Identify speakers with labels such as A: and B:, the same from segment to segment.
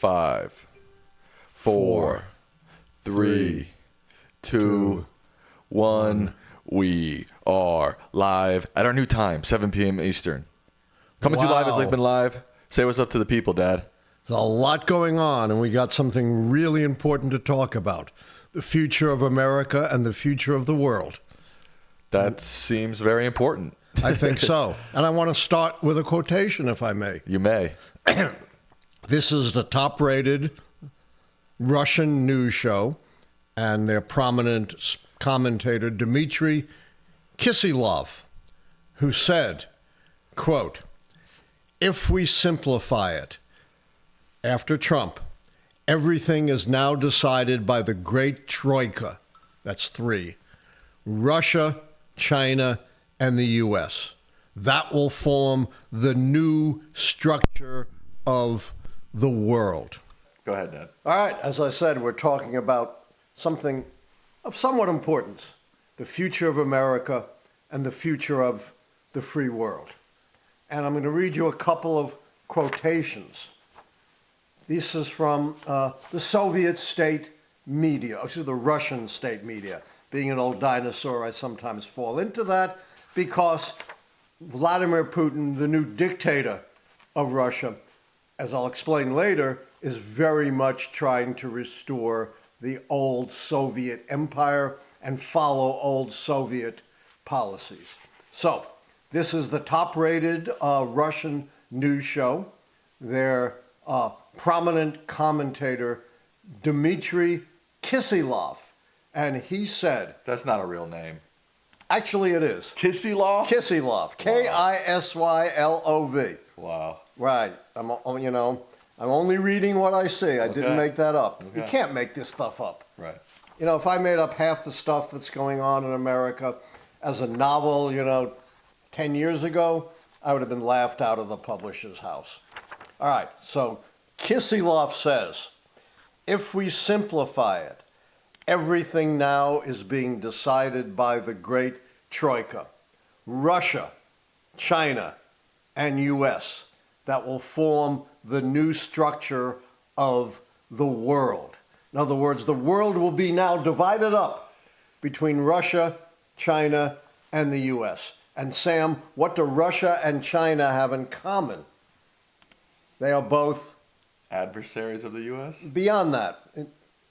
A: 5, 4, 3, 2, 1. We are live at our new time, 7 p.m. Eastern. Coming to you live as Lichtman Live. Say what's up to the people, Dad.
B: There's a lot going on, and we got something really important to talk about. The future of America and the future of the world.
A: That seems very important.
B: I think so. And I want to start with a quotation, if I may.
A: You may.
B: This is the top-rated Russian news show, and their prominent commentator, Dmitry Kisilov, who said, quote, "If we simplify it, after Trump, everything is now decided by the great troika," that's three, Russia, China, and the U.S. That will form the new structure of the world.
A: Go ahead, Dad.
B: All right, as I said, we're talking about something of somewhat importance, the future of America and the future of the free world. And I'm going to read you a couple of quotations. This is from the Soviet state media, actually the Russian state media. Being an old dinosaur, I sometimes fall into that because Vladimir Putin, the new dictator of Russia, as I'll explain later, is very much trying to restore the old Soviet empire and follow old Soviet policies. So, this is the top-rated Russian news show. Their prominent commentator, Dmitry Kisilov, and he said...
A: That's not a real name.
B: Actually, it is.
A: Kisilov?
B: Kisilov. Kisilov.
A: Wow.
B: Right. I'm only reading what I see. I didn't make that up.
A: Okay.
B: You can't make this stuff up.
A: Right.
B: You know, if I made up half the stuff that's going on in America as a novel, 10 years ago, I would have been laughed out of the publisher's house. All right, so Kisilov says, if we simplify it, everything now is being decided by the great troika, Russia, China, and U.S., that will form the new structure of the world. In other words, the world will be now divided up between Russia, China, and the U.S. And Sam, what do Russia and China have in common? They are both...
A: adversaries of the U.S.?
B: Beyond that,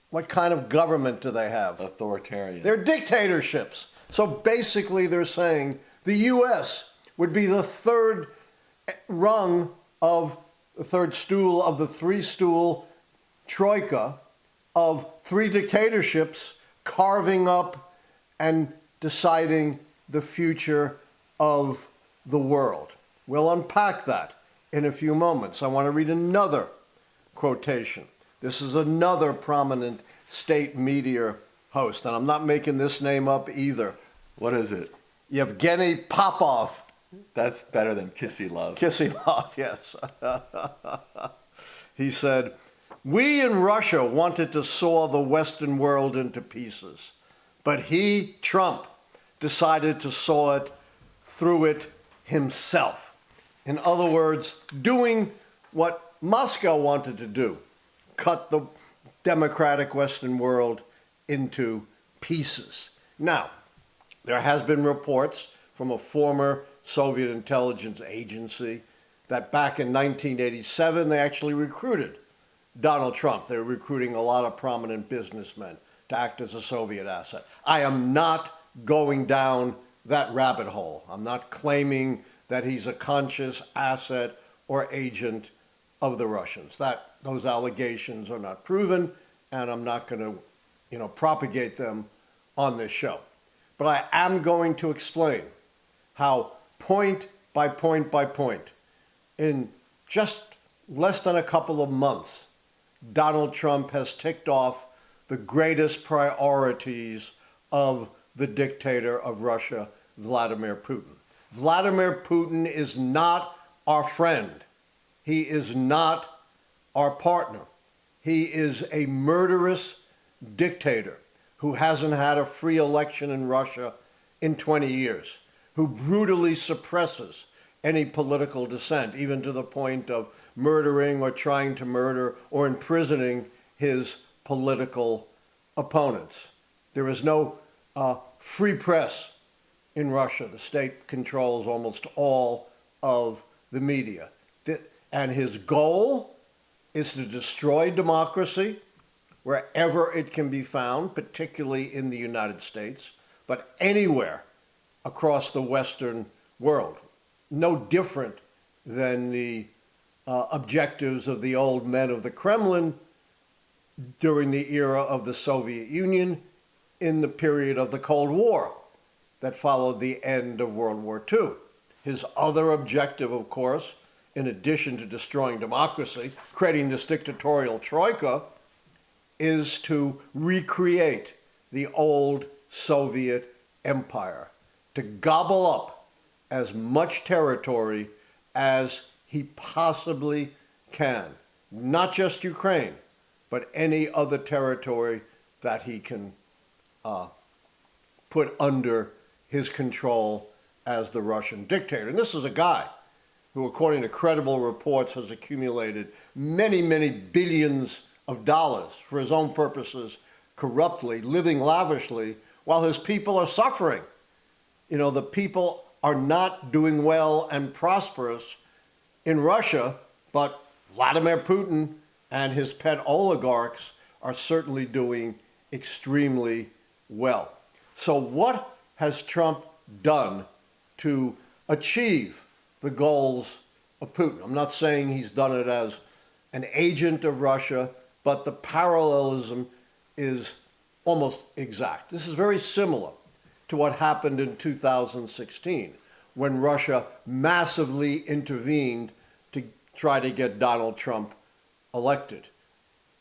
B: what kind of government do they have?
A: Authoritarian.
B: They're dictatorships. So basically they're saying the U.S. would be the third rung of the third stool of the three-stool troika of three dictatorships carving up and deciding the future of the world. We'll unpack that in a few moments. I want to read another quotation. This is another prominent state media host, and I'm not making this name up either.
A: What is it?
B: Yevgeny Popov.
A: That's better than Kisilov.
B: Kisilov, yes. He said, "We in Russia wanted to saw the Western world into pieces, but he, Trump, decided to saw it through it himself." In other words, doing what Moscow wanted to do, cut the democratic Western world into pieces. Now, there has been reports from a former Soviet intelligence agency that back in 1987, they actually recruited Donald Trump. They were recruiting a lot of prominent businessmen to act as a Soviet asset. I am not going down that rabbit hole. I'm not claiming that he's a conscious asset or agent of the Russians. Those allegations are not proven, and I'm not going to, propagate them on this show. But I am going to explain how point by point by point, in just less than a couple of months, Donald Trump has ticked off the greatest priorities of the dictator of Russia, Vladimir Putin. Vladimir Putin is not our friend. He is not our partner. He is a murderous dictator who hasn't had a free election in Russia in 20 years, who brutally suppresses any political dissent, even to the point of murdering or trying to murder or imprisoning his political opponents. There is no free press in Russia. The state controls almost all of the media. And his goal is to destroy democracy wherever it can be found, particularly in the United States, but anywhere across the Western world. No different than the objectives of the old men of the Kremlin during the era of the Soviet Union in the period of the Cold War that followed the end of World War II. His other objective, of course, in addition to destroying democracy, creating this dictatorial troika, is to recreate the old Soviet empire, to gobble up as much territory as he possibly can. Not just Ukraine, but any other territory that he can put under his control as the Russian dictator. And this is a guy who, according to credible reports, has accumulated many, many billions of dollars for his own purposes, corruptly, living lavishly, while his people are suffering. You know, the people are not doing well and prosperous in Russia, but Vladimir Putin and his pet oligarchs are certainly doing extremely well. So what has Trump done to achieve the goals of Putin? I'm not saying he's done it as an agent of Russia, but the parallelism is almost exact. This is very similar to what happened in 2016, when Russia massively intervened to try to get Donald Trump elected.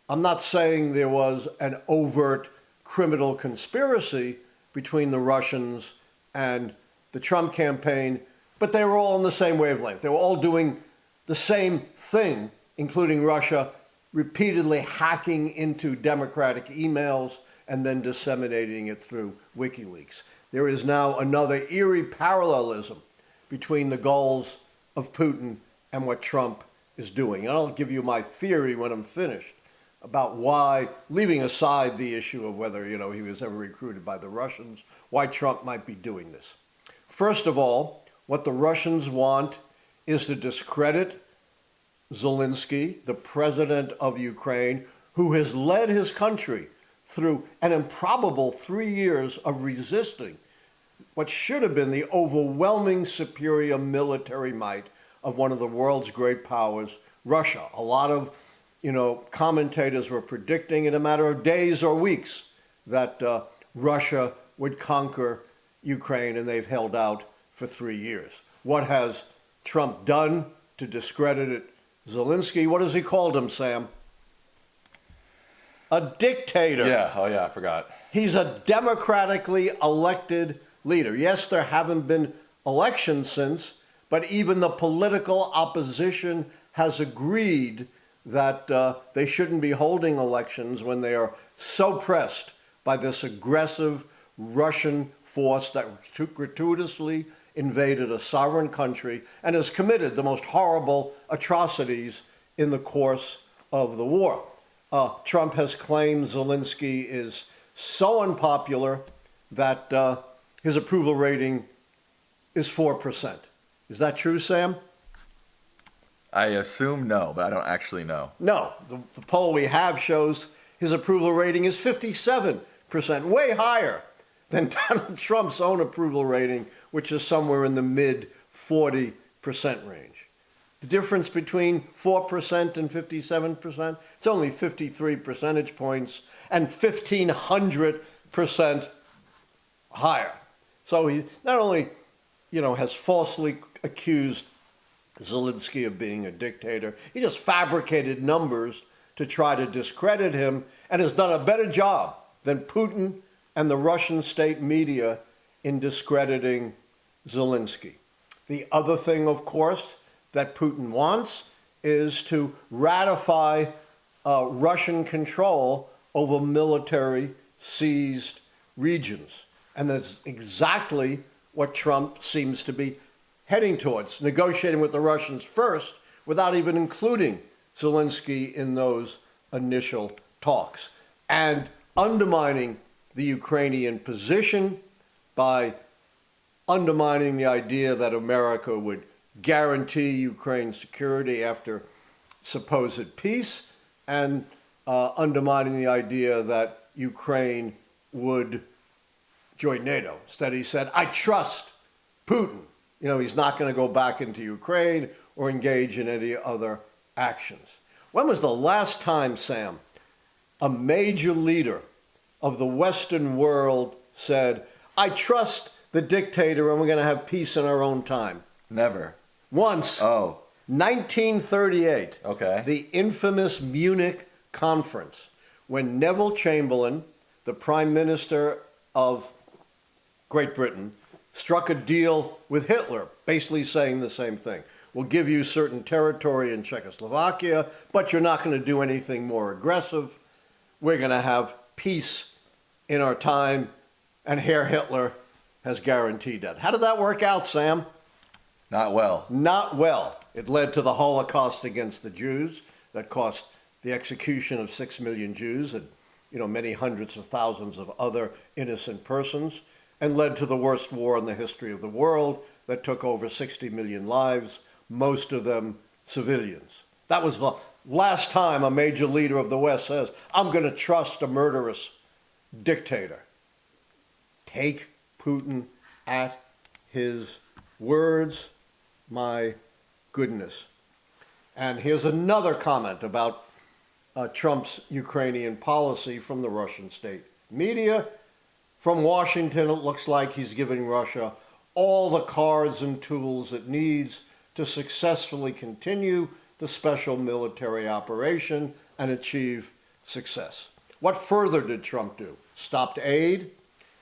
B: I'm not saying there was an overt criminal conspiracy between the Russians and the Trump campaign, but they were all on the same wavelength. They were all doing the same thing, including Russia repeatedly hacking into Democratic emails and then disseminating it through WikiLeaks. There is now another eerie parallelism between the goals of Putin and what Trump is doing. And I'll give you my theory when I'm finished about why, leaving aside the issue of whether, he was ever recruited by the Russians, why Trump might be doing this. First of all, what the Russians want is to discredit Zelensky, the president of Ukraine, who has led his country through an improbable 3 years of resisting what should have been the overwhelming superior military might of one of the world's great powers, Russia. A lot of, commentators were predicting in a matter of days or weeks that Russia would conquer Ukraine, and they've held out for 3 years. What has Trump done to discredit it? Zelensky, what has he called him, Sam? A dictator.
A: Yeah, oh yeah, I forgot.
B: He's a democratically elected leader. Yes, there haven't been elections since, but even the political opposition has agreed that they shouldn't be holding elections when they are so pressed by this aggressive Russian force that gratuitously invaded a sovereign country and has committed the most horrible atrocities in the course of the war. Trump has claimed Zelensky is so unpopular that his approval rating is 4%. Is that true, Sam?
A: I assume no, but I don't actually know.
B: No. The poll we have shows his approval rating is 57%, way higher than Donald Trump's own approval rating, which is somewhere in the mid-40% range. The difference between 4% and 57%, it's only 53 percentage points and 1,500% higher. So he not only, has falsely accused Zelensky of being a dictator, he just fabricated numbers to try to discredit him and has done a better job than Putin and the Russian state media in discrediting Zelensky. The other thing, of course, that Putin wants is to ratify Russian control over military-seized regions. And that's exactly what Trump seems to be heading towards, negotiating with the Russians first without even including Zelensky in those initial talks, and undermining the Ukrainian position by undermining the idea that America would guarantee Ukraine's security after supposed peace, and undermining the idea that Ukraine would join NATO. Instead, he said, I trust Putin. You know, he's not going to go back into Ukraine or engage in any other actions. When was the last time, Sam, a major leader of the Western world said, I trust the dictator and we're going to have peace in our own time?
A: Never.
B: Once.
A: Oh.
B: 1938.
A: Okay.
B: The infamous Munich Conference, when Neville Chamberlain, the Prime Minister of Great Britain, struck a deal with Hitler, basically saying the same thing. We'll give you certain territory in Czechoslovakia, but you're not going to do anything more aggressive. We're going to have peace in our time, and Herr Hitler has guaranteed that. How did that work out, Sam?
A: Not well.
B: Not well. It led to the Holocaust against the Jews that cost the execution of 6 million Jews and, many hundreds of thousands of other innocent persons, and led to the worst war in the history of the world that took over 60 million lives, most of them civilians. That was the last time a major leader of the West says, I'm going to trust a murderous dictator. Take Putin at his words. My goodness. And here's another comment about Trump's Ukrainian policy from the Russian state media. From Washington, it looks like he's giving Russia all the cards and tools it needs to successfully continue the special military operation and achieve success. What further did Trump do? Stopped aid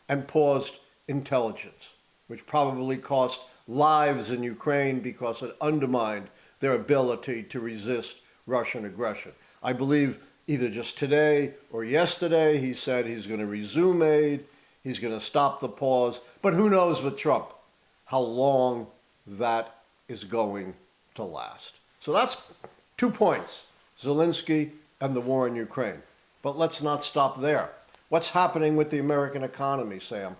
B: and paused intelligence, which probably cost lives in Ukraine because it undermined their ability to resist Russian aggression. I believe either just today or yesterday he said he's going to resume aid, he's going to stop the pause, but who knows with Trump how long that is going to last. So that's 2 points, Zelensky and the war in Ukraine. But let's not stop there. What's happening with the American economy, Sam?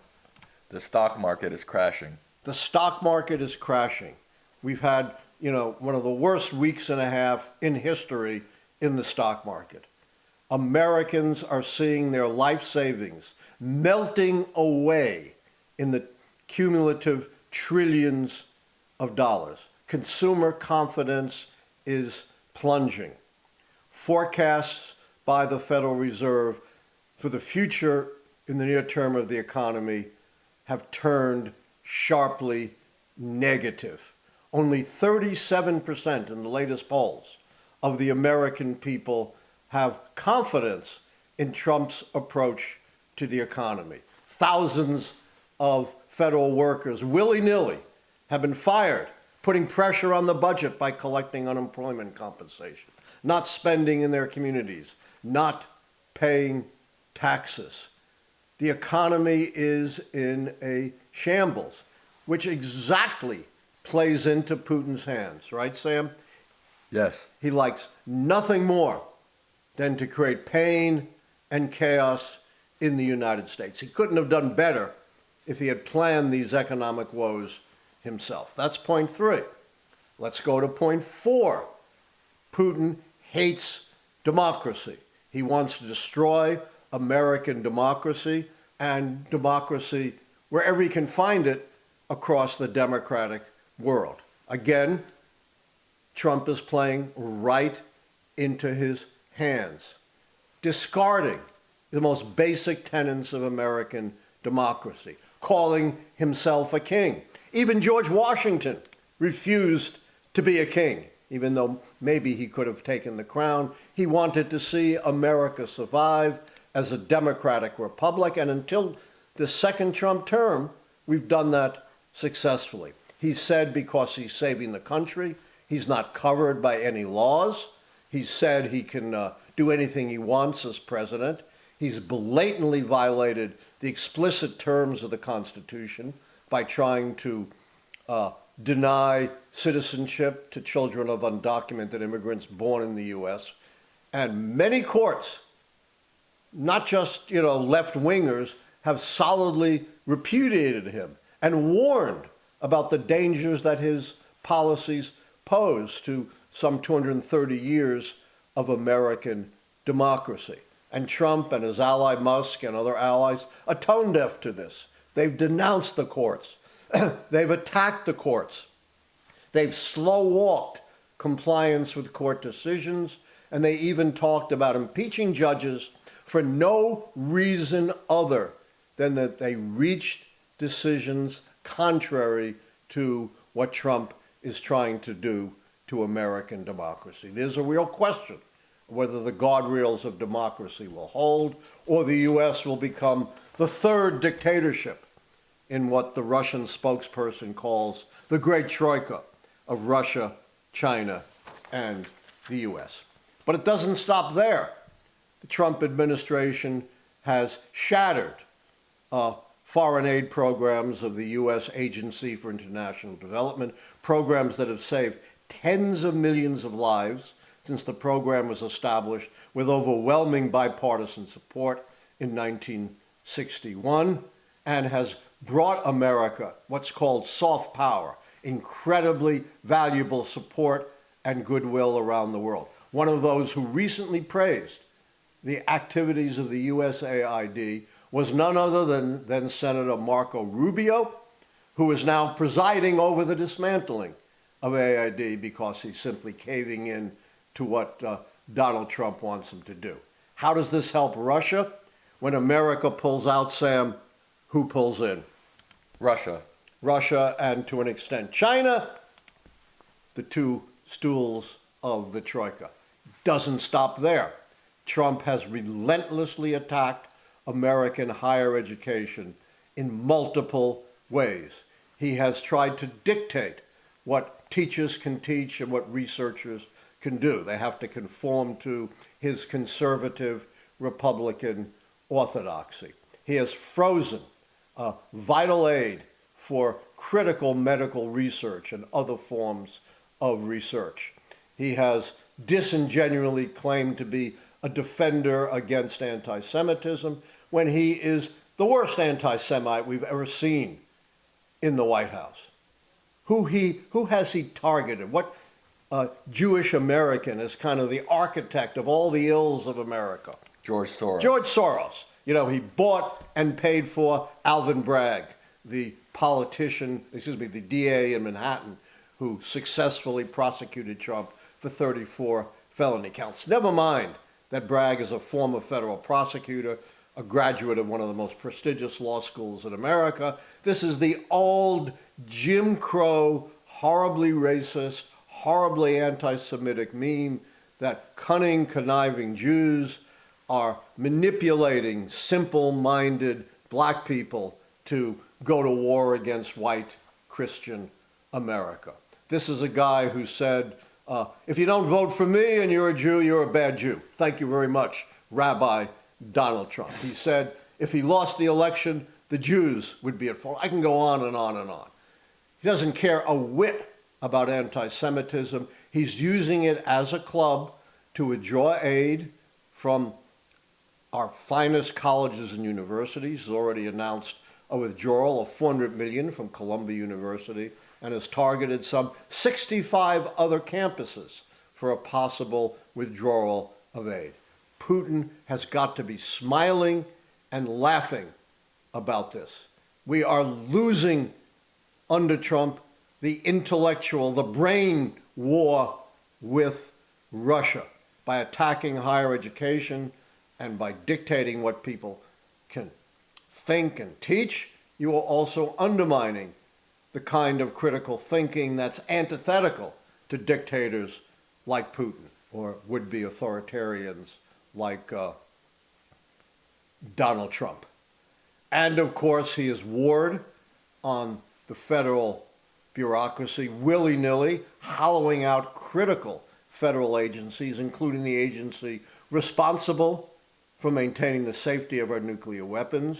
A: The stock market is crashing.
B: The stock market is crashing. We've had, one of the worst weeks and a half in history in the stock market. Americans are seeing their life savings melting away in the cumulative trillions of dollars. Consumer confidence is plunging. Forecasts by the Federal Reserve for the future in the near term of the economy have turned sharply negative. Only 37% in the latest polls of the American people have confidence in Trump's approach to the economy. Thousands of federal workers, willy-nilly, have been fired, putting pressure on the budget by collecting unemployment compensation, not spending in their communities, not paying taxes. The economy is in a shambles, which exactly plays into Putin's hands, right, Sam?
A: Yes.
B: He likes nothing more than to create pain and chaos in the United States. He couldn't have done better if he had planned these economic woes himself. That's point 3. Let's go to point 4. Putin hates democracy. He wants to destroy American democracy and democracy wherever he can find it across the democratic world. Again, Trump is playing right into his hands, discarding the most basic tenets of American democracy, calling himself a king. Even George Washington refused to be a king, even though maybe he could have taken the crown. He wanted to see America survive as a democratic republic, and until the second Trump term, we've done that successfully. He said because he's saving the country, he's not covered by any laws. He said he can do anything he wants as president. He's blatantly violated the explicit terms of the Constitution by trying to deny citizenship to children of undocumented immigrants born in the U.S. And many courts, not just, left-wingers, have solidly repudiated him and warned about the dangers that his policies pose to some 230 years of American democracy. And Trump and his ally Musk and other allies are tone deaf to this. They've denounced the courts. They've attacked the courts. They've slow-walked compliance with court decisions, and they even talked about impeaching judges for no reason other than that they reached decisions contrary to what Trump is trying to do to American democracy. There's a real question whether the guardrails of democracy will hold or the U.S. will become the third dictatorship in what the Russian spokesperson calls the Great Troika of Russia, China, and the U.S. But it doesn't stop there. The Trump administration has shattered foreign aid programs of the U.S. Agency for International Development, programs that have saved tens of millions of lives since the program was established with overwhelming bipartisan support in 1961, and has brought America what's called soft power, incredibly valuable support and goodwill around the world. One of those who recently praised the activities of the USAID was none other than Senator Marco Rubio, who is now presiding over the dismantling of AID because he's simply caving in to what Donald Trump wants him to do. How does this help Russia? When America pulls out, Sam, who pulls in?
A: Russia.
B: Russia, and to an extent China, the two stools of the Troika. Doesn't stop there. Trump has relentlessly attacked American higher education in multiple ways. He has tried to dictate what teachers can teach and what researchers can do. They have to conform to his conservative Republican orthodoxy. He has frozen vital aid for critical medical research and other forms of research. He has disingenuously claimed to be a defender against anti-Semitism when he is the worst anti-Semite we've ever seen in the White House. Who has he targeted? What Jewish American is kind of the architect of all the ills of America?
A: George Soros.
B: George Soros. He bought and paid for Alvin Bragg, the politician, the DA in Manhattan, who successfully prosecuted Trump for 34 felony counts. Never mind that Bragg is a former federal prosecutor, a graduate of one of the most prestigious law schools in America. This is the old Jim Crow, horribly racist, horribly anti-Semitic meme that cunning, conniving Jews are manipulating simple-minded black people to go to war against white Christian America. This is a guy who said, if you don't vote for me and you're a Jew, you're a bad Jew. Thank you very much, Rabbi Donald Trump. He said if he lost the election, the Jews would be at fault. I can go on and on and on. He doesn't care a whit about anti-Semitism. He's using it as a club to withdraw aid from our finest colleges and universities. He's already announced a withdrawal of $400 million from Columbia University and has targeted some 65 other campuses for a possible withdrawal of aid. Putin has got to be smiling and laughing about this. We are losing under Trump the intellectual, the brain war with Russia by attacking higher education and by dictating what people can think and teach. You are also undermining the kind of critical thinking that's antithetical to dictators like Putin or would-be authoritarians like Donald Trump. And of course, he has warred on the federal bureaucracy willy-nilly, hollowing out critical federal agencies, including the agency responsible for maintaining the safety of our nuclear weapons,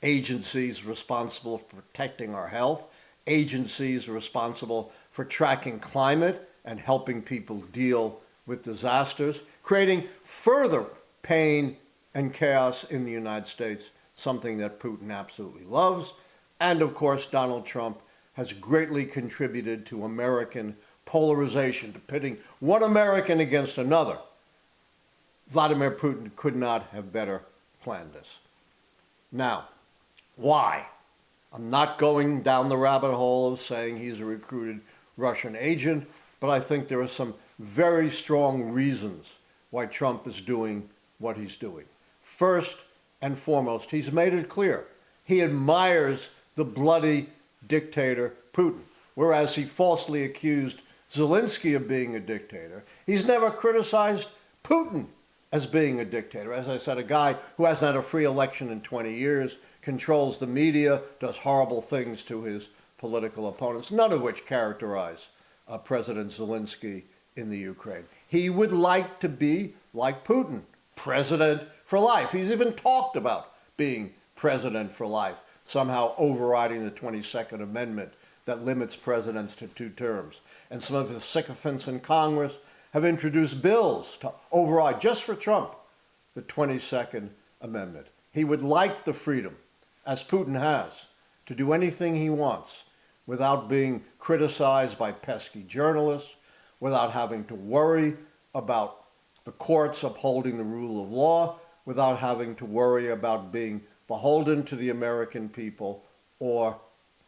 B: agencies responsible for protecting our health, agencies responsible for tracking climate and helping people deal with disasters, creating further pain and chaos in the United States, something that Putin absolutely loves. And of course, Donald Trump has greatly contributed to American polarization, to pitting one American against another. Vladimir Putin could not have better planned this. Now, why? I'm not going down the rabbit hole of saying he's a recruited Russian agent, but I think there are some very strong reasons why Trump is doing what he's doing. First and foremost, he's made it clear he admires the bloody dictator Putin, whereas he falsely accused Zelensky of being a dictator. He's never criticized Putin as being a dictator. As I said, a guy who hasn't had a free election in 20 years, controls the media, does horrible things to his political opponents, none of which characterize President Zelensky in the Ukraine. He would like to be like Putin, president for life. He's even talked about being president for life, somehow overriding the 22nd Amendment that limits presidents to 2 terms. And some of his sycophants in Congress have introduced bills to override, just for Trump, the 22nd Amendment. He would like the freedom, as Putin has, to do anything he wants without being criticized by pesky journalists, without having to worry about the courts upholding the rule of law, without having to worry about being beholden to the American people or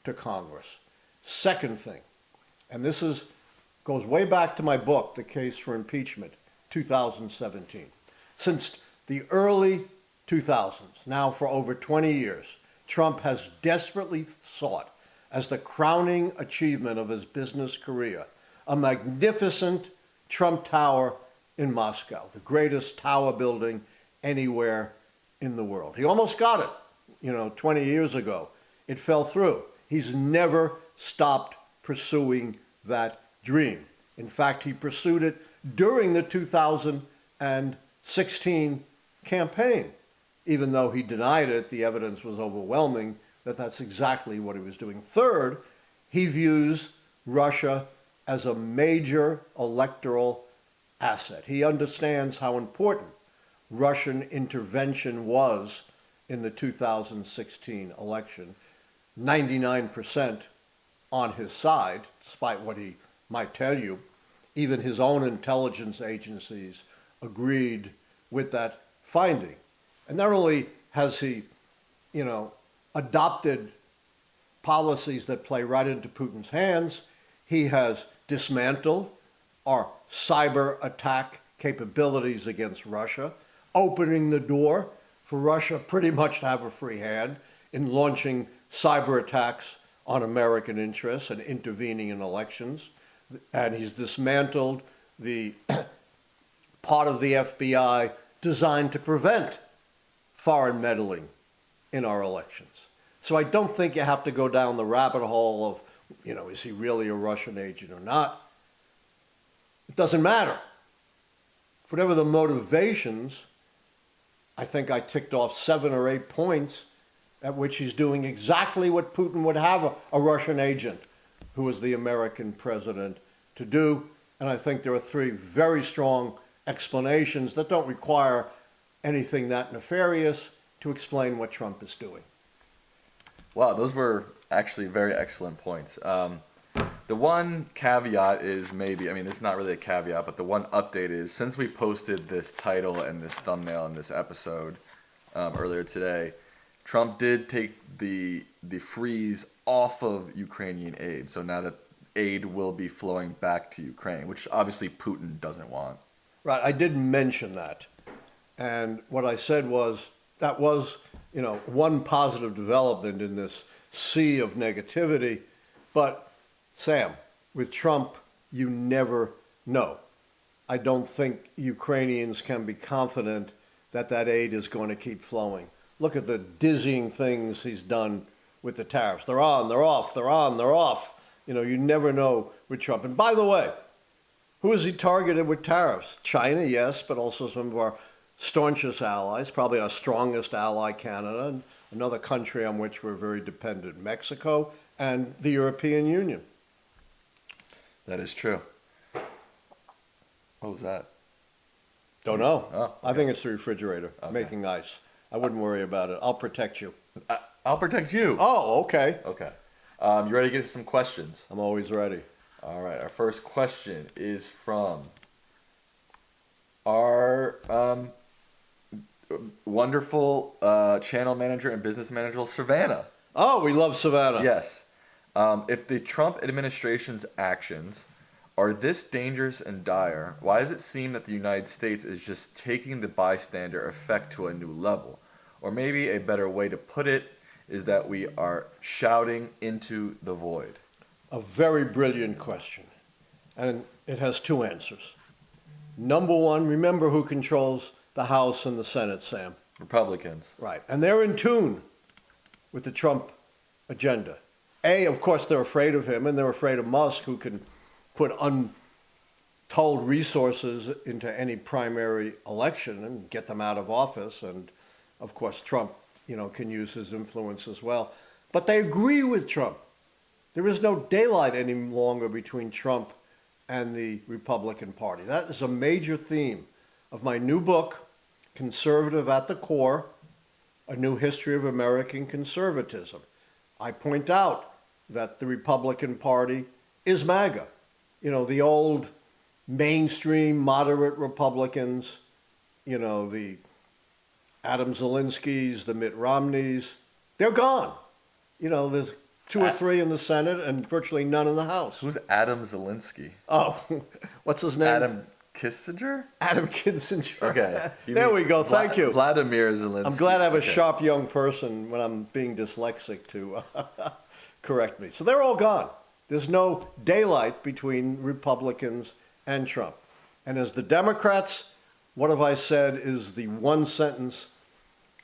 B: to Congress. Second thing, and this goes way back to my book, The Case for Impeachment, 2017. Since the early 2000s, now for over 20 years, Trump has desperately sought, as the crowning achievement of his business career, a magnificent Trump Tower in Moscow, the greatest tower building anywhere in the world. He almost got it, 20 years ago. It fell through. He's never stopped pursuing that dream. In fact, he pursued it during the 2016 campaign. Even though he denied it, the evidence was overwhelming that that's exactly what he was doing. Third, he views Russia as a major electoral asset. He understands how important Russian intervention was in the 2016 election. 99% on his side, despite what he might tell you. Even his own intelligence agencies agreed with that finding. And not only has he, adopted policies that play right into Putin's hands, he has dismantled our cyber attack capabilities against Russia, opening the door for Russia pretty much to have a free hand in launching cyber attacks on American interests and intervening in elections. And he's dismantled the part of the FBI designed to prevent foreign meddling in our elections. So I don't think you have to go down the rabbit hole of, is he really a Russian agent or not? It doesn't matter. Whatever the motivations, I think I ticked off 7 or 8 points at which he's doing exactly what Putin would have a Russian agent who was the American president to do. And I think there are 3 very strong explanations that don't require anything that nefarious to explain what Trump is doing.
A: Wow, those were actually very excellent points. The one caveat is it's not really a caveat, but the one update is, since we posted this title and this thumbnail in this episode earlier today, Trump did take the freeze off of Ukrainian aid. So now that aid will be flowing back to Ukraine, which obviously Putin doesn't want.
B: Right, I did mention that. And what I said was that was, one positive development in this sea of negativity. But Sam, with Trump, you never know. I don't think Ukrainians can be confident that that aid is going to keep flowing. Look at the dizzying things he's done with the tariffs. They're on, they're off, they're on, they're off. You never know with Trump. And by the way, who is he targeted with tariffs? China, yes, but also some of our staunchest allies, probably our strongest ally, Canada, and another country on which we're very dependent, Mexico, and the European Union.
A: That is true. What was that?
B: Don't know.
A: Oh, okay.
B: I think it's the refrigerator
A: Okay.
B: making ice. I wouldn't worry about it. I'll protect you.
A: I'll protect you.
B: Oh, okay.
A: Okay. You ready to get to some questions?
B: I'm always ready.
A: All right. Our first question is from our wonderful channel manager and business manager, Savannah.
B: Oh, we love Savannah.
A: Yes. If the Trump administration's actions are this dangerous and dire, why does it seem that the United States is just taking the bystander effect to a new level? Or maybe a better way to put it is that we are shouting into the void.
B: A very brilliant question. And it has two answers. Number one, remember who controls the House and the Senate, Sam.
A: Republicans.
B: Right. And they're in tune with the Trump agenda. Of course, they're afraid of him, and they're afraid of Musk, who can put untold resources into any primary election and get them out of office. And, of course, Trump, can use his influence as well. But they agree with Trump. There is no daylight any longer between Trump and the Republican Party. That is a major theme of my new book, Conservative at the Core, A New History of American Conservatism. I point out that the Republican Party is MAGA. The old mainstream moderate Republicans, the Adam Zelenskys, the Mitt Romneys, they're gone. There's 2 or 3 in the Senate and virtually none in the House.
A: Who's Adam Zelensky?
B: Oh, what's his name?
A: Adam Kissinger?
B: Adam Kissinger.
A: Okay.
B: There we go. Thank you.
A: Vladimir Zelensky.
B: I'm glad I have a sharp young person when I'm being dyslexic to correct me. So they're all gone. There's no daylight between Republicans and Trump. And as the Democrats, what have I said is the one-sentence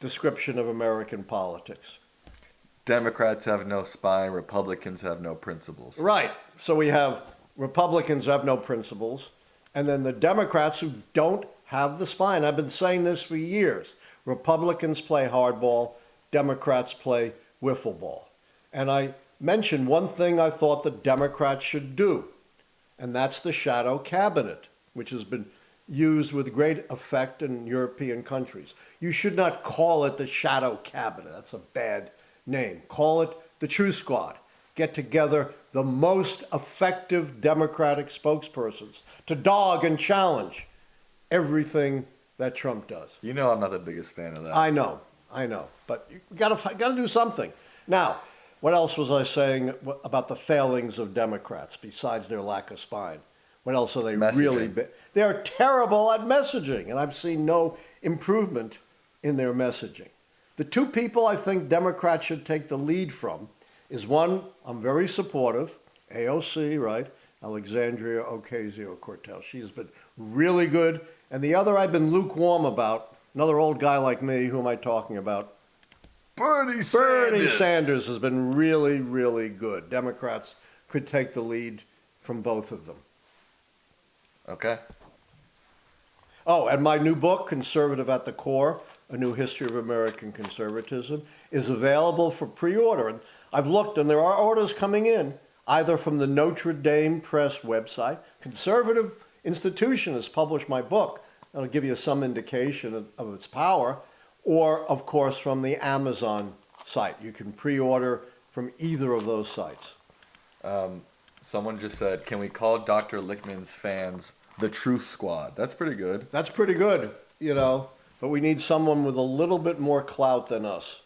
B: description of American politics.
A: Democrats have no spine, Republicans have no principles.
B: Right. So we have Republicans who have no principles, and then the Democrats who don't have the spine. I've been saying this for years. Republicans play hardball, Democrats play wiffle ball. And I mentioned one thing I thought the Democrats should do, and that's the shadow cabinet, which has been used with great effect in European countries. You should not call it the shadow cabinet. That's a bad name. Call it the Truth Squad. Get together the most effective Democratic spokespersons to dog and challenge everything that Trump does.
A: I'm not the biggest fan of that.
B: I know. But you gotta do something. Now, what else was I saying about the failings of Democrats besides their lack of spine? What else are they really? They're terrible at messaging, and I've seen no improvement in their messaging. The two people I think Democrats should take the lead from is one, I'm very supportive, AOC, right? Alexandria Ocasio-Cortez. She's been really good. And the other I've been lukewarm about, another old guy like me, who am I talking about?
A: Bernie Sanders.
B: Bernie Sanders has been really, really good. Democrats could take the lead from both of them.
A: Okay.
B: Oh, and my new book, Conservative at the Core, A New History of American Conservatism, is available for pre-order. And I've looked, and there are orders coming in, either from the Notre Dame Press website. Conservative institution has published my book. That'll give you some indication of its power. Or, of course, from the Amazon site. You can pre-order from either of those sites.
A: Someone just said, can we call Dr. Lichtman's fans the Truth Squad? That's pretty good.
B: That's pretty good, but we need someone with a little bit more clout than us.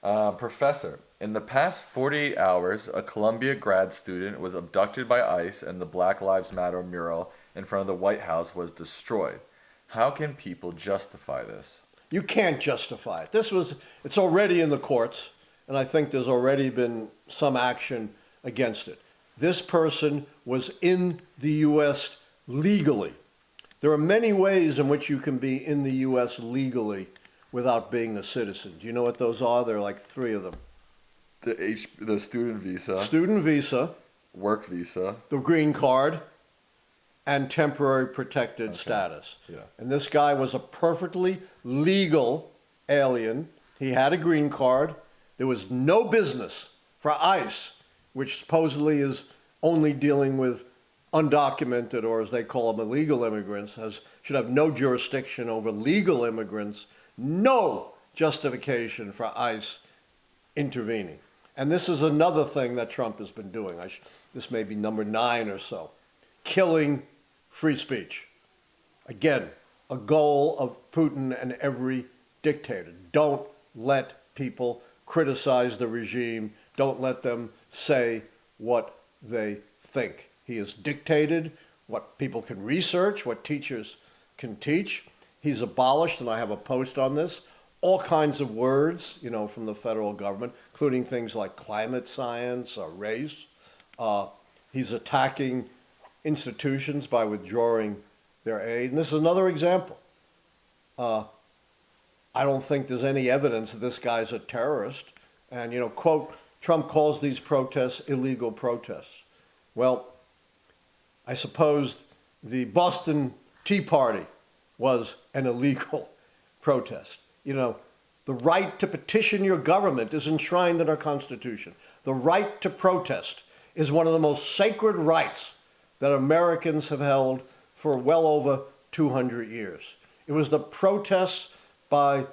A: Professor, in the past 48 hours, a Columbia grad student was abducted by ICE and the Black Lives Matter mural in front of the White House was destroyed. How can people justify this?
B: You can't justify it. It's already in the courts, and I think there's already been some action against it. This person was in the U.S. legally. There are many ways in which you can be in the U.S. legally without being a citizen. Do you know what those are? There are like 3 of them.
A: The student visa.
B: Student visa.
A: Work visa.
B: The green card. And temporary protected status.
A: Yeah.
B: And this guy was a perfectly legal alien. He had a green card. There was no business for ICE, which supposedly is only dealing with undocumented, or as they call them, illegal immigrants, should have no jurisdiction over legal immigrants, no justification for ICE intervening. And this is another thing that Trump has been doing. This may be number 9 or so. Killing free speech. Again, a goal of Putin and every dictator. Don't let people criticize the regime. Don't let them say what they think. He has dictated what people can research, what teachers can teach. He's abolished, and I have a post on this, all kinds of words, from the federal government, including things like climate science or race. He's attacking institutions by withdrawing their aid. And this is another example. I don't think there's any evidence that this guy's a terrorist. And, quote, Trump calls these protests illegal protests. Well, I suppose the Boston Tea Party was an illegal protest. The right to petition your government is enshrined in our Constitution. The right to protest is one of the most sacred rights that Americans have held for well over 200 years. It was the protests by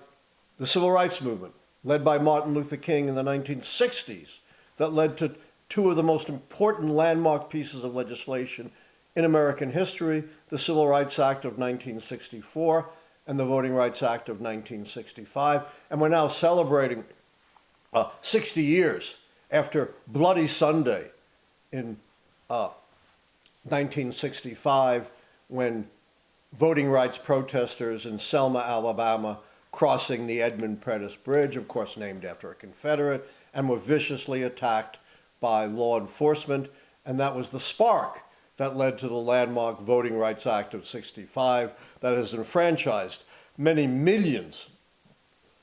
B: the Civil Rights Movement, led by Martin Luther King in the 1960s, that led to 2 of the most important landmark pieces of legislation in American history, the Civil Rights Act of 1964 and the Voting Rights Act of 1965. And we're now celebrating 60 years after Bloody Sunday in 1965, when voting rights protesters in Selma, Alabama, crossing the Edmund Pettus Bridge, of course named after a Confederate, and were viciously attacked by law enforcement. And that was the spark that led to the landmark Voting Rights Act of 65 that has enfranchised many millions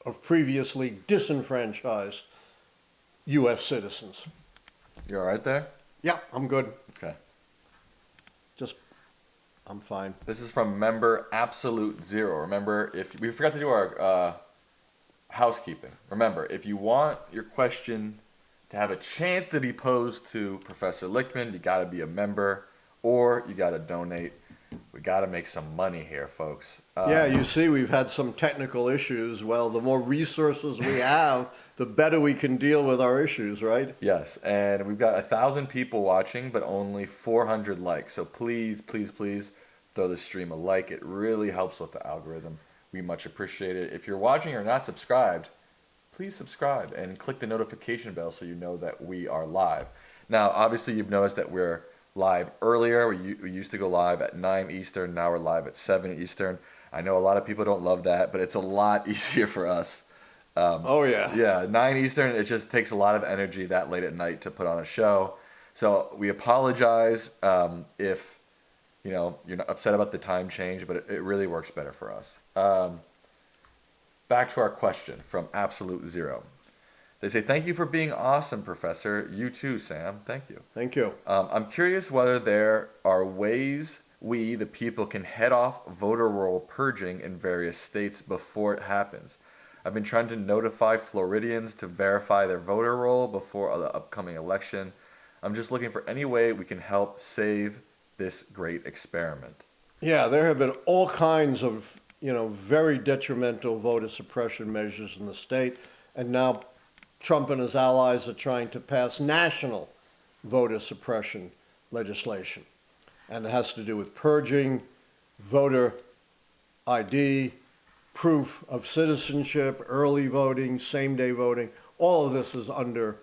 B: of previously disenfranchised U.S. citizens.
A: You all right there?
B: Yeah, I'm good.
A: Okay.
B: I'm fine.
A: This is from member Absolute Zero. Remember, if we forgot to do our housekeeping. Remember, if you want your question to have a chance to be posed to Professor Lichtman, you got to be a member or you got to donate. We got to make some money here, folks.
B: Yeah, you see, we've had some technical issues. Well, the more resources we have, the better we can deal with our issues, right?
A: Yes, and we've got 1,000 people watching, but only 400 likes. So please, please, please throw the stream a like. It really helps with the algorithm. We much appreciate it. If you're watching or not subscribed, please subscribe and click the notification bell so you know that we are live. Now, obviously, you've noticed that we're live earlier. We used to go live at 9 Eastern. Now we're live at 7 Eastern. I know a lot of people don't love that, but it's a lot easier for us.
B: Oh, yeah.
A: Yeah, 9 Eastern, it just takes a lot of energy that late at night to put on a show. So we apologize if you're not upset about the time change, but it really works better for us. Back to our question from Absolute Zero. They say, thank you for being awesome, Professor. You too, Sam. Thank you.
B: Thank you.
A: I'm curious whether there are ways we, the people, can head off voter roll purging in various states before it happens. I've been trying to notify Floridians to verify their voter roll before the upcoming election. I'm just looking for any way we can help save this great experiment.
B: Yeah, there have been all kinds of, very detrimental voter suppression measures in the state, and now Trump and his allies are trying to pass national voter suppression legislation. And it has to do with purging, voter ID, proof of citizenship, early voting, same-day voting. All of this is under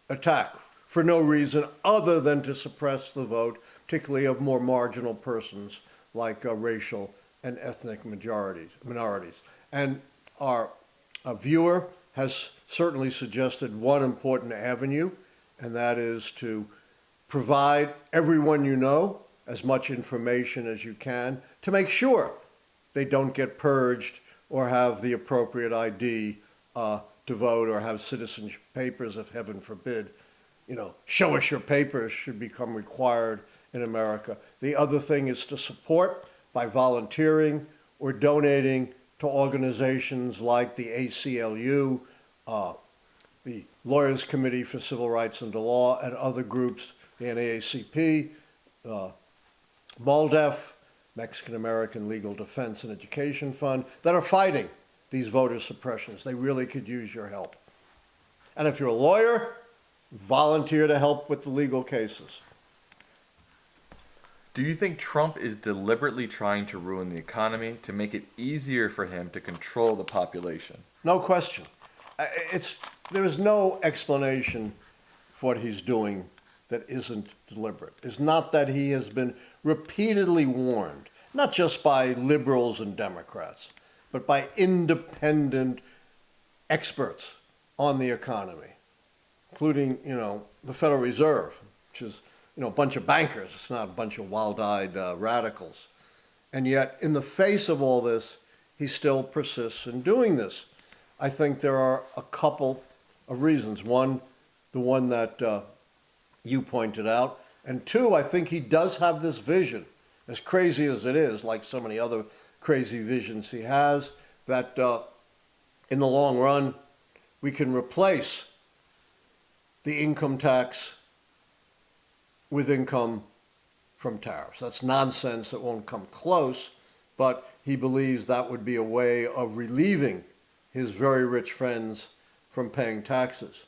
B: attack for no reason other than to suppress the vote, particularly of more marginal persons like racial and ethnic minorities. And our viewer has certainly suggested one important avenue, and that is to provide everyone you know as much information as you can to make sure they don't get purged or have the appropriate ID to vote or have citizenship papers, if heaven forbid. Show us your papers should become required in America. The other thing is to support by volunteering or donating to organizations like the ACLU, the Lawyers Committee for Civil Rights and the Law, and other groups, the NAACP, MALDEF, Mexican American Legal Defense and Education Fund, that are fighting these voter suppressions. They really could use your help. And if you're a lawyer, volunteer to help with the legal cases.
A: Do you think Trump is deliberately trying to ruin the economy to make it easier for him to control the population?
B: No question. There is no explanation for what he's doing that isn't deliberate. It's not that he has been repeatedly warned, not just by liberals and Democrats, but by independent experts on the economy, including, the Federal Reserve, which is, a bunch of bankers. It's not a bunch of wild-eyed radicals. And yet, in the face of all this, he still persists in doing this. I think there are a couple of reasons. One, the one that you pointed out. And two, I think he does have this vision, as crazy as it is, like so many other crazy visions he has, that in the long run, we can replace the income tax with income from tariffs. That's nonsense. It won't come close, but he believes that would be a way of relieving his very rich friends from paying taxes.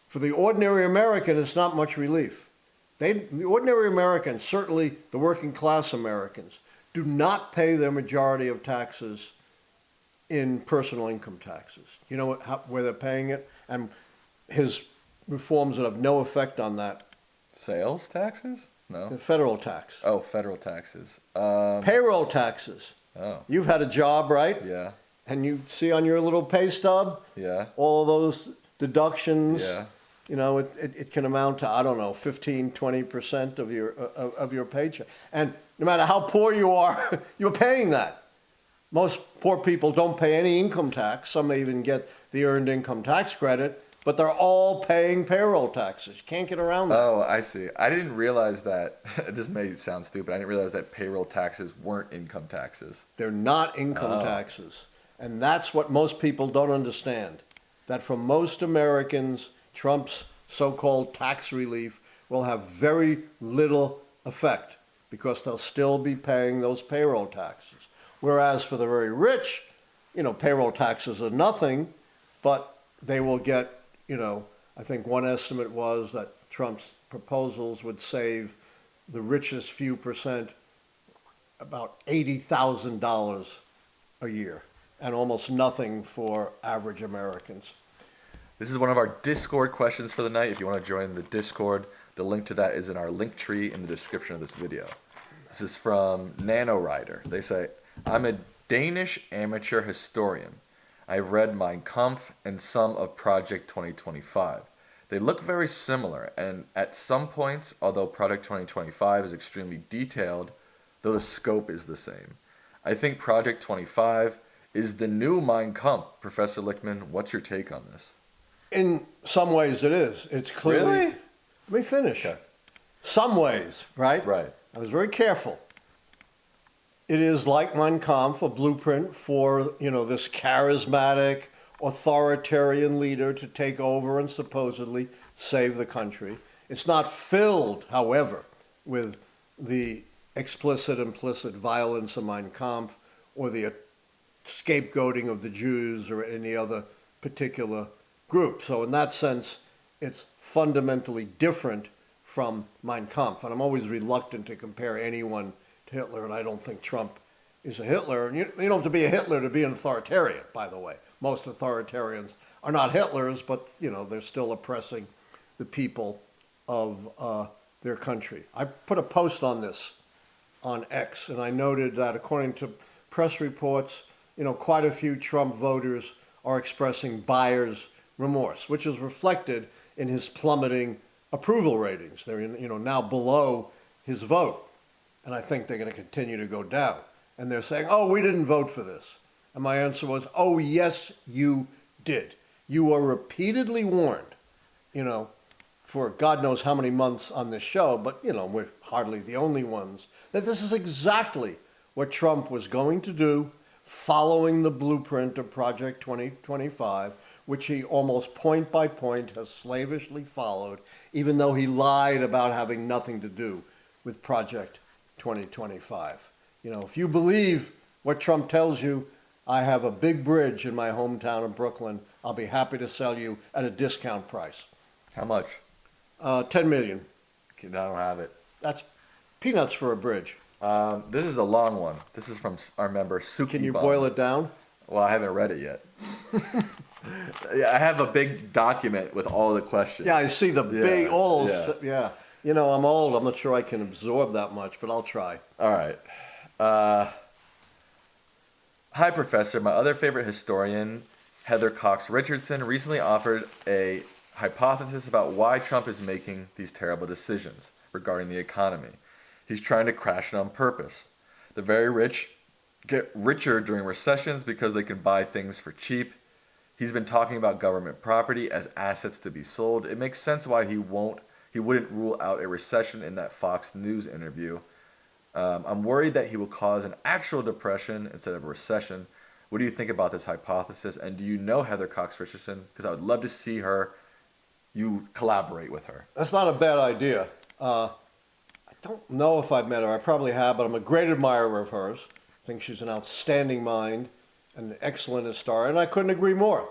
B: For the ordinary American, it's not much relief. The ordinary Americans, certainly the working class Americans, do not pay their majority of taxes in personal income taxes. You know where they're paying it? And his reforms would have no effect on that.
A: Sales taxes? No.
B: The federal tax.
A: Oh, federal taxes.
B: Payroll taxes.
A: Oh.
B: You've had a job, right?
A: Yeah.
B: And you see on your little pay stub,
A: Yeah.
B: all those deductions.
A: Yeah.
B: It can amount to, I don't know, 15, 20% of your paycheck. And no matter how poor you are, you're paying that. Most poor people don't pay any income tax. Some may even get the earned income tax credit, but they're all paying payroll taxes. You can't get around that.
A: Oh, I see. I didn't realize that. This may sound stupid. I didn't realize that payroll taxes weren't income taxes.
B: They're not income taxes. And that's what most people don't understand. That for most Americans, Trump's so-called tax relief will have very little effect because they'll still be paying those payroll taxes. Whereas for the very rich, payroll taxes are nothing, but they will get, I think one estimate was that Trump's proposals would save the richest few percent about $80,000 a year, and almost nothing for average Americans.
A: This is one of our Discord questions for the night. If you want to join the Discord, the link to that is in our link tree in the description of this video. This is from NanoRider. They say, I'm a Danish amateur historian. I've read Mein Kampf and some of Project 2025. They look very similar, and at some points, although Project 2025 is extremely detailed, though the scope is the same. I think Project 25 is the new Mein Kampf. Professor Lichtman, what's your take on this?
B: In some ways it is. It's clearly...
A: Really?
B: Let me finish.
A: Okay.
B: Some ways, right?
A: Right.
B: I was very careful. It is like Mein Kampf, a blueprint for, this charismatic, authoritarian leader to take over and supposedly save the country. It's not filled, however, with the explicit, implicit violence of Mein Kampf or the scapegoating of the Jews or any other particular group. So in that sense, it's fundamentally different from Mein Kampf. And I'm always reluctant to compare anyone to Hitler, and I don't think Trump is a Hitler. And you don't have to be a Hitler to be an authoritarian, by the way. Most authoritarians are not Hitlers, but, they're still oppressing the people of their country. I put a post on this on X, and I noted that according to press reports, quite a few Trump voters are expressing buyer's remorse, which is reflected in his plummeting approval ratings. They're now below his vote, and I think they're going to continue to go down. And they're saying, "Oh, we didn't vote for this." And my answer was, "Oh, yes, you did. You were repeatedly warned, for God knows how many months on this show, but we're hardly the only ones, that this is exactly what Trump was going to do, following the blueprint of Project 2025, which he almost point by point has slavishly followed, even though he lied about having nothing to do with Project 2025. You know, if you believe what Trump tells you, I have a big bridge in my hometown of Brooklyn. I'll be happy to sell you at a discount price.
A: How much?
B: 10 million.
A: I don't have it.
B: That's peanuts for a bridge.
A: This is a long one. This is from our member Suki.
B: Can you boil it down?
A: Well, I haven't read it yet. Yeah, I have a big document with all the questions.
B: Yeah, I see the big, all those,
A: yeah.
B: yeah. You know, I'm old. I'm not sure I can absorb that much, but I'll try.
A: All right. Hi, Professor. My other favorite historian, Heather Cox Richardson, recently offered a hypothesis about why Trump is making these terrible decisions regarding the economy. He's trying to crash it on purpose. The very rich get richer during recessions because they can buy things for cheap. He's been talking about government property as assets to be sold. It makes sense why he wouldn't rule out a recession in that Fox News interview. I'm worried that he will cause an actual depression instead of a recession. What do you think about this hypothesis? And do you know Heather Cox Richardson? Because I would love to see you collaborate with her.
B: That's not a bad idea. I don't know if I've met her. I probably have, but I'm a great admirer of hers. I think she's an outstanding mind, an excellent historian, and I couldn't agree more.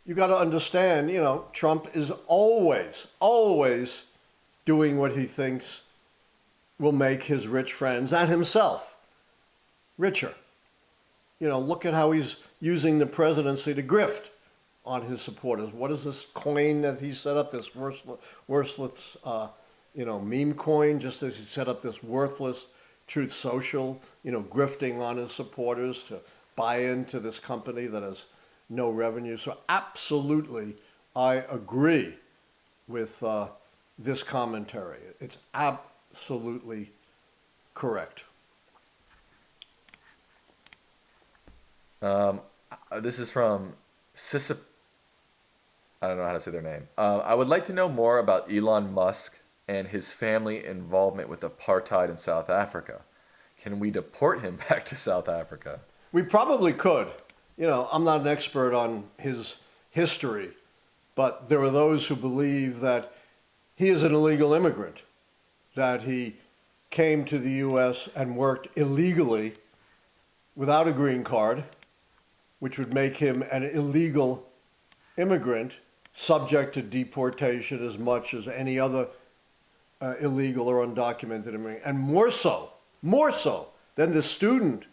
B: You got to understand, you know, Trump is always doing what he thinks will make his rich friends and himself richer. You know, look at how he's using the presidency to grift on his supporters. What is this coin that he set up, this worthless meme coin, just as he set up this worthless Truth Social, you know, grifting on his supporters to buy into this company that has no revenue. So absolutely, I agree with this commentary. It's absolutely correct.
A: This is from I don't know how to say their name. I would like to know more about Elon Musk and his family involvement with apartheid in South Africa. Can we deport him back to South Africa?
B: We probably could. You know, I'm not an expert on his history, but there are those who believe that he is an illegal immigrant, that he came to the U.S. and worked illegally without a green card, which would make him an illegal immigrant subject to deportation as much as any other illegal or undocumented immigrant, and more so than the student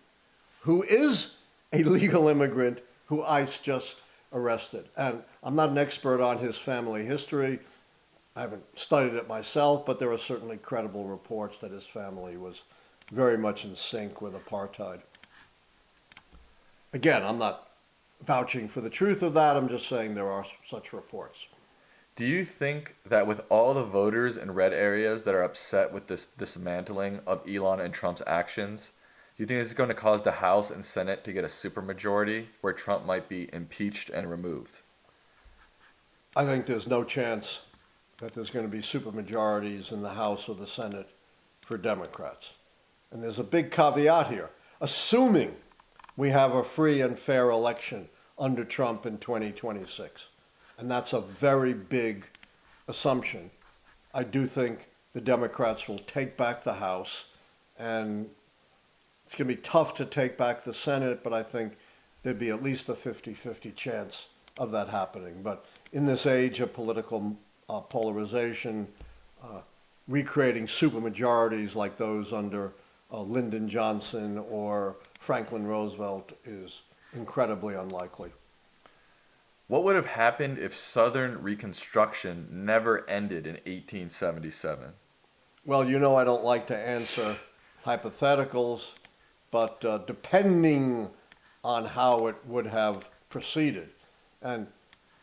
B: who is a legal immigrant who ICE just arrested. And I'm not an expert on his family history. I haven't studied it myself, but there are certainly credible reports that his family was very much in sync with apartheid. Again, I'm not vouching for the truth of that. I'm just saying there are such reports.
A: Do you think that with all the voters in red areas that are upset with this dismantling of Elon and Trump's actions, do you think this is going to cause the House and Senate to get a supermajority where Trump might be impeached and removed?
B: I think there's no chance that there's going to be supermajorities in the House or the Senate for Democrats. And there's a big caveat here. Assuming we have a free and fair election under Trump in 2026. And that's a very big assumption. I do think the Democrats will take back the House, and it's going to be tough to take back the Senate, but I think there'd be at least a 50-50 chance of that happening. But in this age of political polarization, recreating supermajorities like those under Lyndon Johnson or Franklin Roosevelt is incredibly unlikely.
A: What would have happened if Southern Reconstruction never ended in 1877?
B: Well, you know I don't like to answer hypotheticals, but depending on how it would have proceeded, and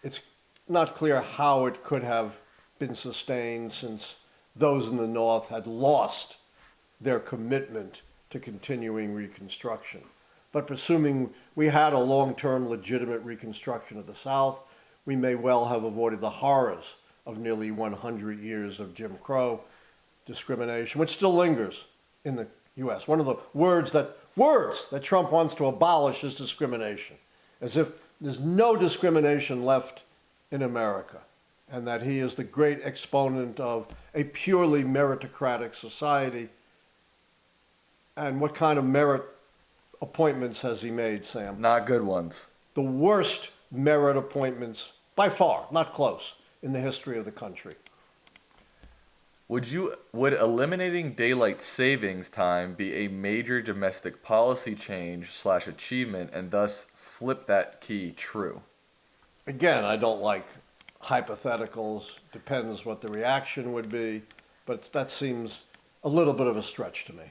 B: it's not clear how it could have been sustained since those in the North had lost their commitment to continuing Reconstruction. But presuming we had a long-term legitimate Reconstruction of the South, we may well have avoided the horrors of nearly 100 years of Jim Crow discrimination, which still lingers in the U.S. One of the words that Trump wants to abolish is discrimination, as if there's no discrimination left in America, and that he is the great exponent of a purely meritocratic society. And what kind of merit appointments has he made, Sam?
A: Not good ones.
B: The worst merit appointments, by far, not close, in the history of the country.
A: Would eliminating daylight savings time be a major domestic policy change / achievement, and thus flip that key true?
B: Again, I don't like hypotheticals. Depends what the reaction would be, but that seems a little bit of a stretch to me.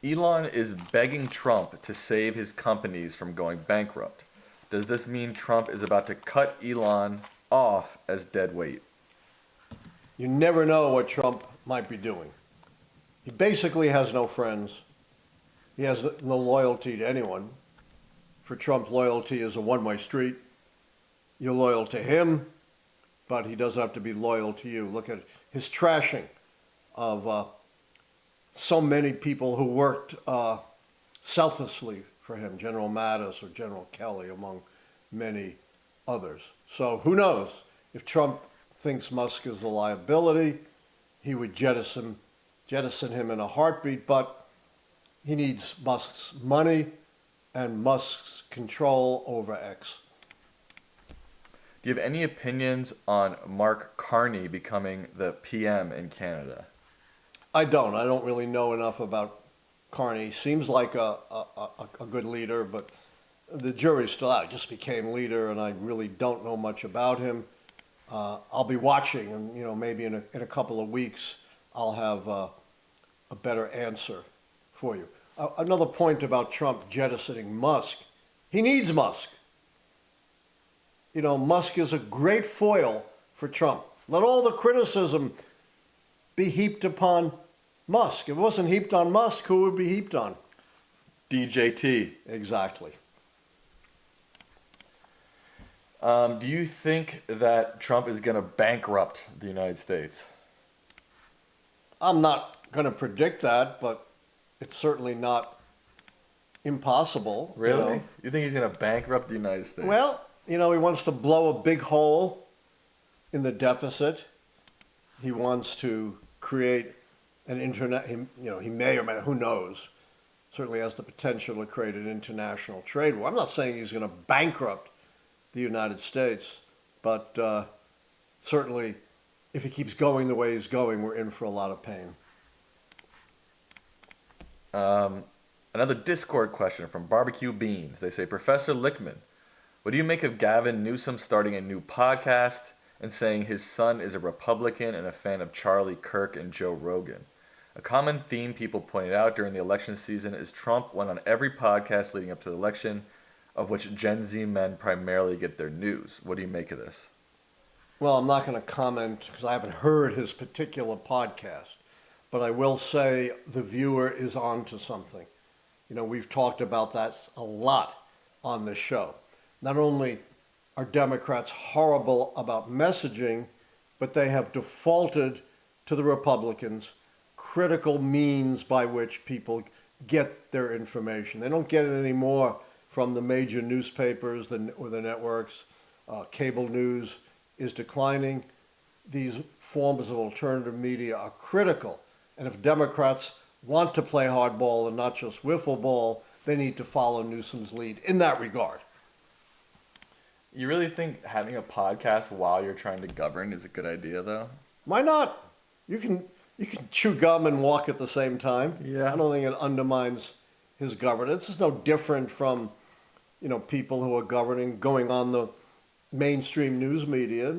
A: Elon is begging Trump to save his companies from going bankrupt. Does this mean Trump is about to cut Elon off as dead weight?
B: You never know what Trump might be doing. He basically has no friends. He has no loyalty to anyone. For Trump, loyalty is a one-way street. You're loyal to him, but he doesn't have to be loyal to you. Look at his trashing of so many people who worked selflessly for him, General Mattis or General Kelly, among many others. So who knows? If Trump thinks Musk is a liability, he would jettison him in a heartbeat, but he needs Musk's money and Musk's control over X.
A: Do you have any opinions on Mark Carney becoming the PM in Canada?
B: I don't really know enough about Carney. Seems like a good leader, but the jury's still out. He just became leader, and I really don't know much about him. I'll be watching, and maybe in a couple of weeks I'll have a better answer for you. Another point about Trump jettisoning Musk: he needs Musk. Musk is a great foil for Trump. Let all the criticism be heaped upon Musk. If it wasn't heaped on Musk, who would be heaped on?
A: DJT.
B: Exactly.
A: Do you think that Trump is going to bankrupt the United States?
B: I'm not going to predict that, but it's certainly not impossible.
A: Really? You think he's going to bankrupt the United States?
B: Well, he wants to blow a big hole in the deficit. He wants to create an internet. He may or may not, who knows? Certainly has the potential to create an international trade war. I'm not saying he's going to bankrupt the United States, but certainly if he keeps going the way he's going, we're in for a lot of pain.
A: Another Discord question from Barbecue Beans. They say, Professor Lichtman, what do you make of Gavin Newsom starting a new podcast and saying his son is a Republican and a fan of Charlie Kirk and Joe Rogan? A common theme people pointed out during the election season is Trump went on every podcast leading up to the election, of which Gen Z men primarily get their news. What do you make of this?
B: Well, I'm not going to comment because I haven't heard his particular podcast, but I will say the viewer is on to something. We've talked about that a lot on this show. Not only are Democrats horrible about messaging, but they have defaulted to the Republicans critical means by which people get their information. They don't get it anymore from the major newspapers or the networks. Cable news is declining. These forms of alternative media are critical. And if Democrats want to play hardball and not just wiffle ball, they need to follow Newsom's lead in that regard.
A: You really think having a podcast while you're trying to govern is a good idea, though?
B: Why not? You can chew gum and walk at the same time.
A: Yeah.
B: I don't think it undermines his governance. It's no different from, people who are governing, going on the mainstream news media,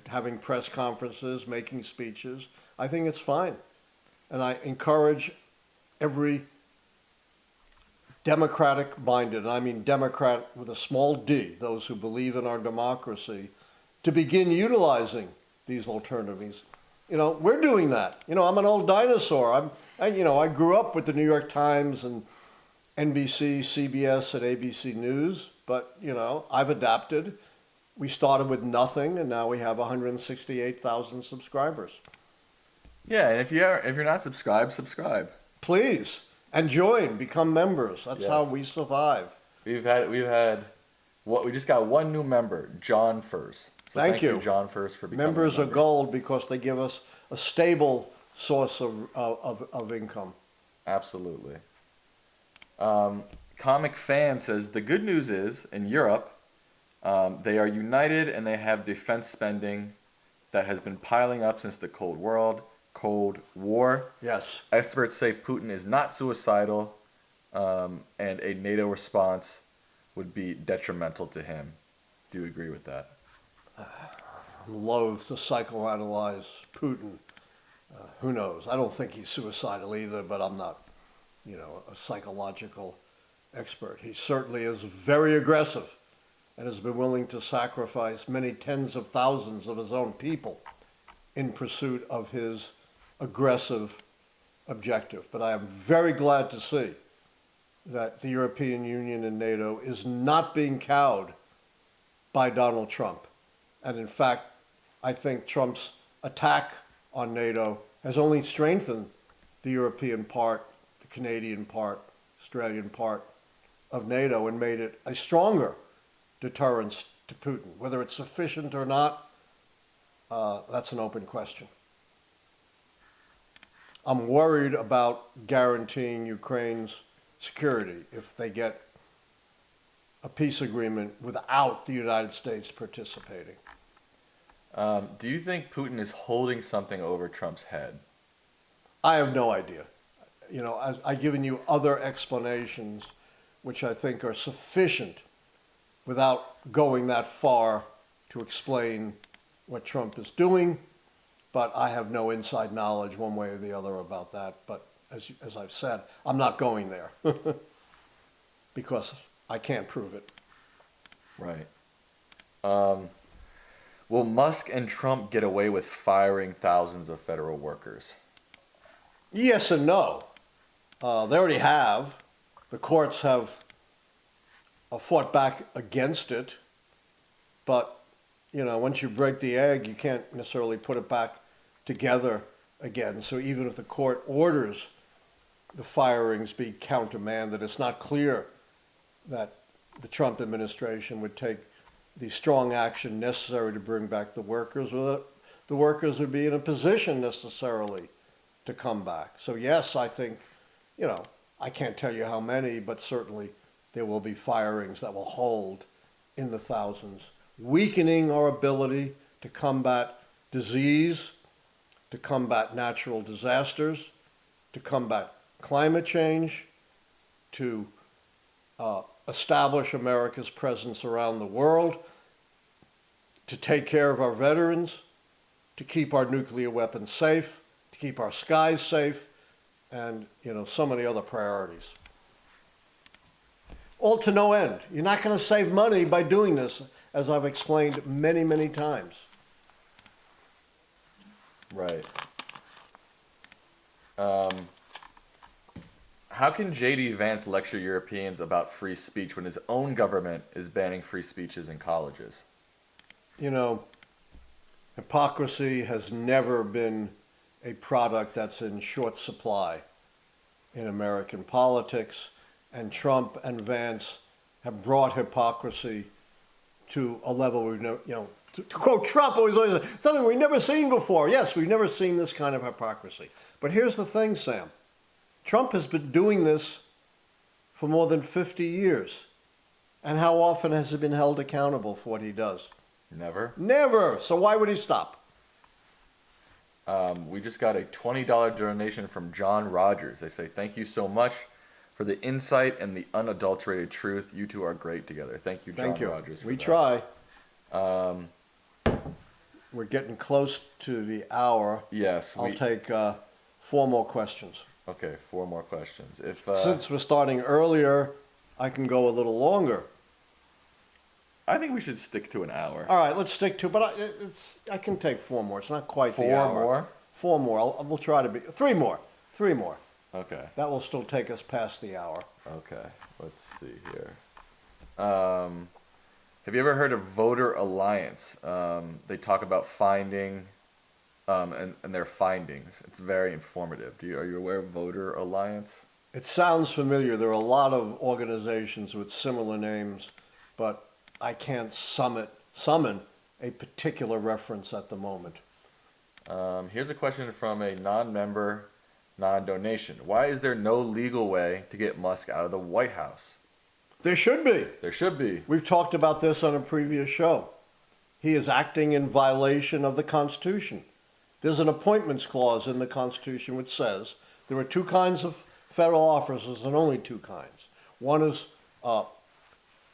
B: having press conferences, making speeches. I think it's fine. And I encourage every Democratic-minded, and I mean Democrat with a small d, those who believe in our democracy, to begin utilizing these alternatives. We're doing that. I'm an old dinosaur. I grew up with the New York Times and NBC, CBS, and ABC News, but, I've adapted. We started with nothing, and now we have 168,000 subscribers.
A: Yeah, and if you're not subscribed, subscribe.
B: Please, and join, become members. That's
A: Yes.
B: how we survive.
A: We've had what we just got one new member, John First. So
B: Thank you.
A: John First, for becoming
B: Members
A: a
B: are
A: member.
B: gold because they give us a stable source of income.
A: Absolutely. Comic Fan says the good news is in Europe, they are united and they have defense spending that has been piling up since the Cold War.
B: Yes.
A: Experts say Putin is not suicidal, and a NATO response would be detrimental to him. Do you agree with that?
B: I'm loath to psychoanalyze Putin. Who knows? I don't think he's suicidal either, but I'm not, a psychological expert. He certainly is very aggressive and has been willing to sacrifice many tens of thousands of his own people in pursuit of his aggressive objective. But I am very glad to see that the European Union and NATO is not being cowed by Donald Trump. And in fact, I think Trump's attack on NATO has only strengthened the European part, the Canadian part, Australian part of NATO and made it a stronger deterrence to Putin. Whether it's sufficient or not, that's an open question. I'm worried about guaranteeing Ukraine's security if they get a peace agreement without the United States participating.
A: Do you think Putin is holding something over Trump's head?
B: I have no idea. I've given you other explanations which I think are sufficient without going that far to explain what Trump is doing, but I have no inside knowledge one way or the other about that. But as I've said, I'm not going there because I can't prove it.
A: Right. Will Musk and Trump get away with firing thousands of federal workers?
B: Yes and no. They already have. The courts have fought back against it. But, once you break the egg, you can't necessarily put it back together again. So even if the court orders the firings be countermanded, it's not clear that the Trump administration would take the strong action necessary to bring back the workers, or that the workers would be in a position necessarily to come back. So yes, I think, I can't tell you how many, but certainly there will be firings that will hold in the thousands, weakening our ability to combat disease, to combat natural disasters, to combat climate change, to establish America's presence around the world, to take care of our veterans, to keep our nuclear weapons safe, to keep our skies safe, and so many other priorities. All to no end. You're not going to save money by doing this, as I've explained many, many times.
A: Right. How can J.D. Vance lecture Europeans about free speech when his own government is banning free speeches in colleges?
B: Hypocrisy has never been a product that's in short supply in American politics, and Trump and Vance have brought hypocrisy to a level we've never, to quote Trump, always something we've never seen before. Yes, we've never seen this kind of hypocrisy. But here's the thing, Sam. Trump has been doing this for more than 50 years. And how often has he been held accountable for what he does?
A: Never.
B: Never. So why would he stop?
A: We just got a $20 donation from John Rogers. They say, thank you so much for the insight and the unadulterated truth. You two are great together. Thank you, John Rogers.
B: We try. We're getting close to the hour.
A: Yes.
B: I'll take 4 more questions.
A: Okay, 4 more questions.
B: Since we're starting earlier, I can go a little longer.
A: I think we should stick to an hour.
B: All right, let's stick to. But I can take 4 more. It's not quite the hour.
A: 4 more?
B: 4 more. We'll try to be 3 more. 3 more.
A: Okay.
B: That will still take us past the hour.
A: Okay. Let's see here. Have you ever heard of Voter Alliance? They talk about finding. And their findings. It's very informative. Are you aware of Voter Alliance?
B: It sounds familiar. There are a lot of organizations with similar names, but I can't summon a particular reference at the moment.
A: Here's a question from a non-member, non-donation. Why is there no legal way to get Musk out of the White House?
B: There should be.
A: There should be.
B: We've talked about this on a previous show. He is acting in violation of the Constitution. There's an appointments clause in the Constitution which says there are two kinds of federal officers and only two kinds. One is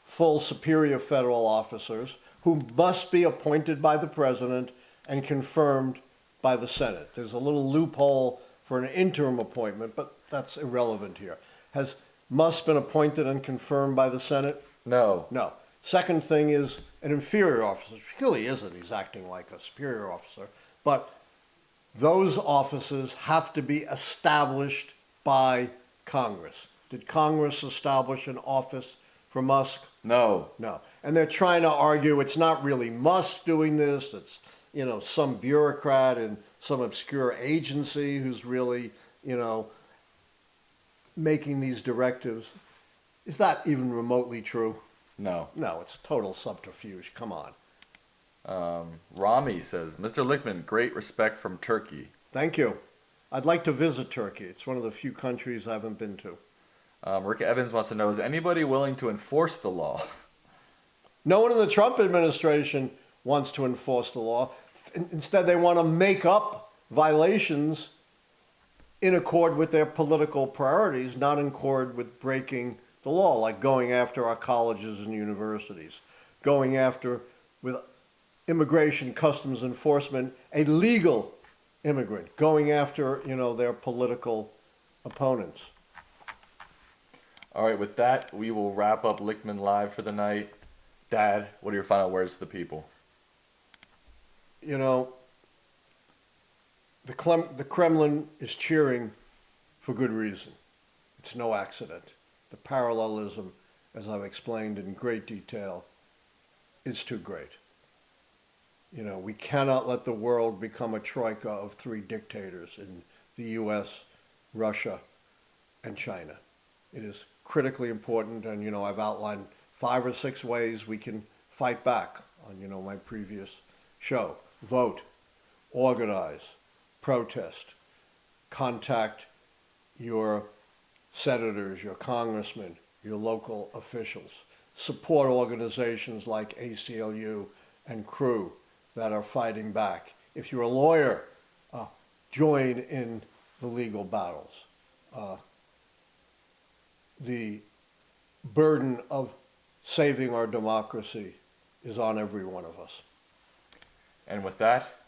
B: full superior federal officers who must be appointed by the president and confirmed by the Senate. There's a little loophole for an interim appointment, but that's irrelevant here. Has Musk been appointed and confirmed by the Senate?
A: No.
B: No. Second thing is an inferior officer. He really isn't. He's acting like a superior officer. But those offices have to be established by Congress. Did Congress establish an office for Musk?
A: No.
B: No. And they're trying to argue it's not really Musk doing this. It's, some bureaucrat in some obscure agency who's really, making these directives. Is that even remotely true?
A: No.
B: No, it's a total subterfuge. Come on.
A: Rami says, Mr. Lichtman, great respect from Turkey.
B: Thank you. I'd like to visit Turkey. It's one of the few countries I haven't been to.
A: Rick Evans wants to know, is anybody willing to enforce the law?
B: No one in the Trump administration wants to enforce the law. Instead, they want to make up violations in accord with their political priorities, not in accord with breaking the law, like going after our colleges and universities, going after, with immigration customs enforcement, a legal immigrant, going after, their political opponents.
A: All right, with that, we will wrap up Lichtman Live for the night. Dad, what are your final words to the people?
B: The Kremlin is cheering for good reason. It's no accident. The parallelism, as I've explained in great detail, is too great. We cannot let the world become a troika of three dictators in the U.S., Russia, and China. It is critically important, and, I've outlined 5 or 6 ways we can fight back on, my previous show. Vote, organize, protest, contact your senators, your congressmen, your local officials. Support organizations like ACLU and CREW that are fighting back. If you're a lawyer, join in the legal battles. The burden of saving our democracy is on every one of us.
A: And with that,